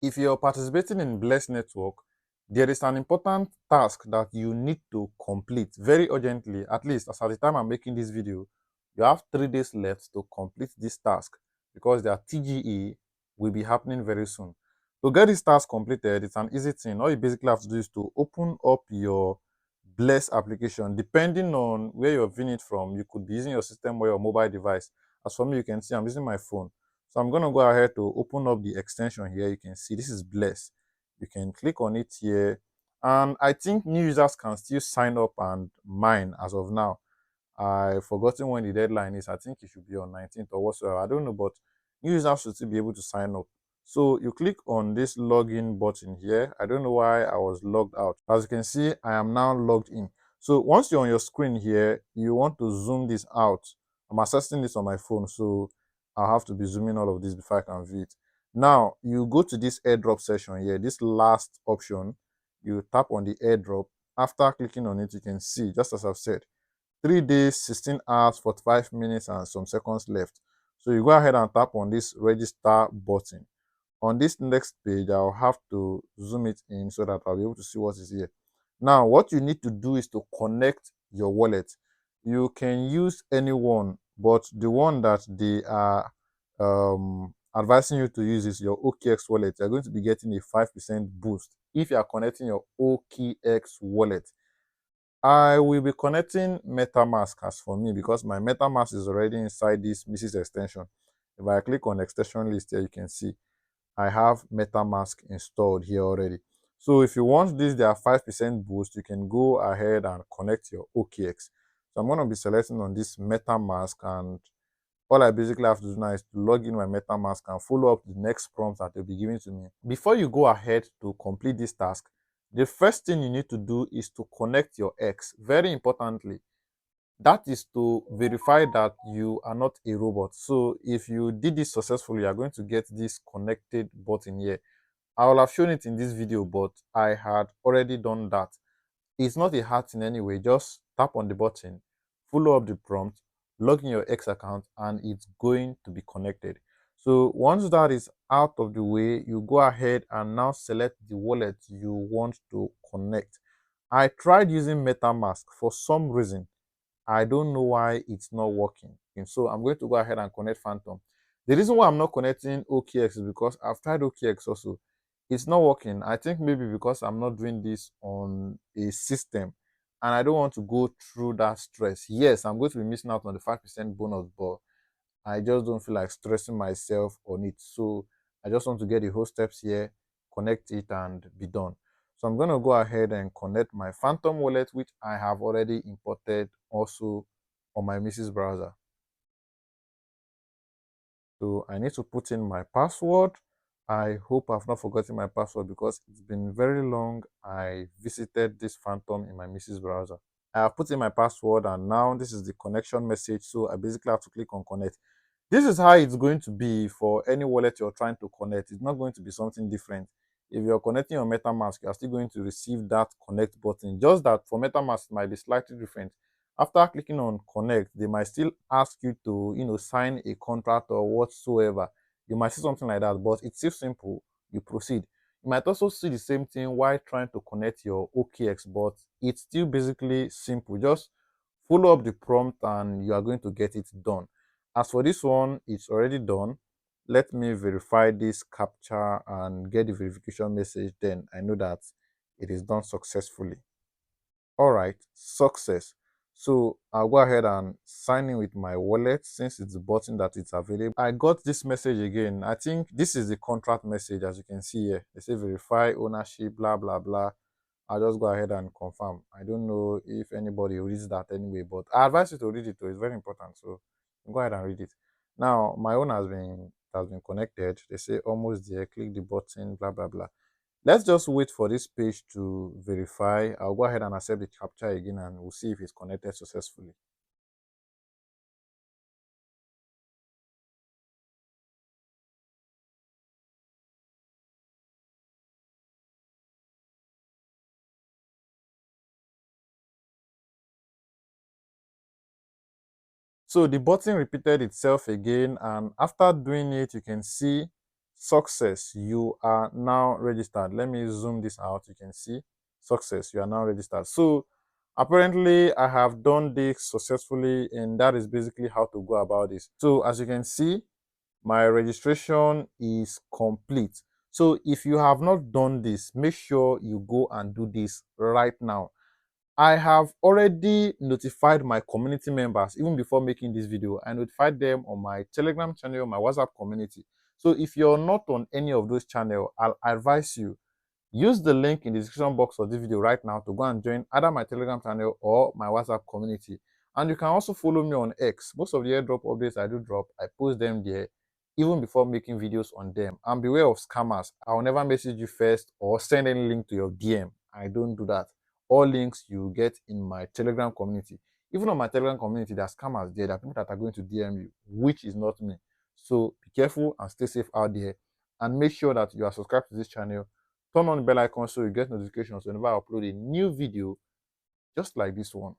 If you're participating in Bless Network, there is an important task that you need to complete very urgently. At least as at the time I'm making this video, you have 3 days left to complete this task because their TGE will be happening very soon. To get this task completed, it's an easy thing. All you basically have to do is to open up your Bless application. Depending on where you're viewing it from, you could be using your system or your mobile device. As for me, you can see I'm using my phone. So I'm going to go ahead to open up the extension here. You can see this is Bless. You can click on it here. And I think new users can still sign up and mine as of now. I've forgotten when the deadline is. I think it should be on 19th or whatsoever. I don't know, but new users should still be able to sign up. So you click on this login button here. I don't know why I was logged out. As you can see, I am now logged in. So once you're on your screen here, you want to zoom this out. I'm accessing this on my phone, so I'll have to be zooming all of this before I can view it. Now, you go to this airdrop session here, this last option, you tap on the airdrop. After clicking on it, you can see, just as I've said, 3 days, 16 hours, 45 minutes, and some seconds left. So you go ahead and tap on this register button. On this next page, I'll have to zoom it in so that I'll be able to see what is here. Now, what you need to do is to connect your wallet. You can use any one, but the one that they are advising you to use is your OKX wallet. You're going to be getting a 5% boost if you are connecting your OKX wallet. I will be connecting MetaMask as for me because my MetaMask is already inside this MSIS extension. If I click on extension list here, you can see I have MetaMask installed here already. So if you want this, their 5% boost, you can go ahead and connect your OKX. So I'm going to be selecting on this MetaMask, and all I basically have to do now is to log in my MetaMask and follow up the next prompt that they'll be giving to me. Before you go ahead to complete this task, the first thing you need to do is to connect your X. Very importantly, that is to verify that you are not a robot. So if you did this successfully, you are going to get this connected button here. I will have shown it in this video, but I had already done that. It's not a hard thing anyway. Just tap on the button, follow up the prompt, log in your X account, and it's going to be connected. So once that is out of the way, you go ahead and now select the wallet you want to connect. I tried using MetaMask for some reason. I don't know why it's not working. And so I'm going to go ahead and connect Phantom. The reason why I'm not connecting OKX is because I've tried OKX also. It's not working. I think maybe because I'm not doing this on a system and I don't want to go through that stress. Yes, I'm going to be missing out on the 5% bonus, but I just don't feel like stressing myself on it. So I just want to get the whole steps here, connect it, and be done. So I'm going to go ahead and connect my Phantom wallet, which I have already imported also on my MSIS browser. So I need to put in my password. I hope I've not forgotten my password because it's been very long. I visited this Phantom in my MSIS browser. I have put in my password, and now this is the connection message. So I basically have to click on connect. This is how it's going to be for any wallet you're trying to connect. It's not going to be something different. If you're connecting your MetaMask, you're still going to receive that connect button. Just that for MetaMask, it might be slightly different. After clicking on connect, they might still ask you to, sign a contract or whatsoever. You might see something like that, but it's still simple. You proceed. You might also see the same thing while trying to connect your OKX, but it's still basically simple. Just follow up the prompt and you are going to get it done. As for this one, it's already done. Let me verify this captcha and get the verification message. Then I know that it is done successfully. All right, success. So I'll go ahead and sign in with my wallet since it's the button that it's available. I got this message again. I think this is the contract message, as you can see here. They say verify ownership, blah, blah, blah. I'll just go ahead and confirm. I don't know if anybody reads that anyway, but I advise you to read it too. It's very important. So go ahead and read it. Now, my own has been connected. They say almost there. Click the button, blah, blah, blah. Let's just wait for this page to verify. I'll go ahead and accept the captcha again and we'll see if it's connected successfully. So the button repeated itself again, and after doing it, you can see success, you are now registered. Let me zoom this out. You can see success, you are now registered. So apparently I have done this successfully, and that is basically how to go about this. So as you can see, my registration is complete. So if you have not done this, make sure you go and do this right now. I have already notified my community members even before making this video. I notified them on my Telegram channel, my WhatsApp community. So if you're not on any of those channels, I'll advise you, use the link in the description box of this video right now to go and join either my Telegram channel or my WhatsApp community. And you can also follow me on X. Most of the airdrop updates I do drop, I post them there even before making videos on them. And beware of scammers. I'll never message you first or send any link to your DM. I don't do that. All links you get in my Telegram community. Even on my Telegram community, there are scammers there. There are people that are going to DM you, which is not me. So be careful and stay safe out there. And make sure that you are subscribed to this channel. Turn on the bell icon so you get notifications whenever I upload a new video just like this one.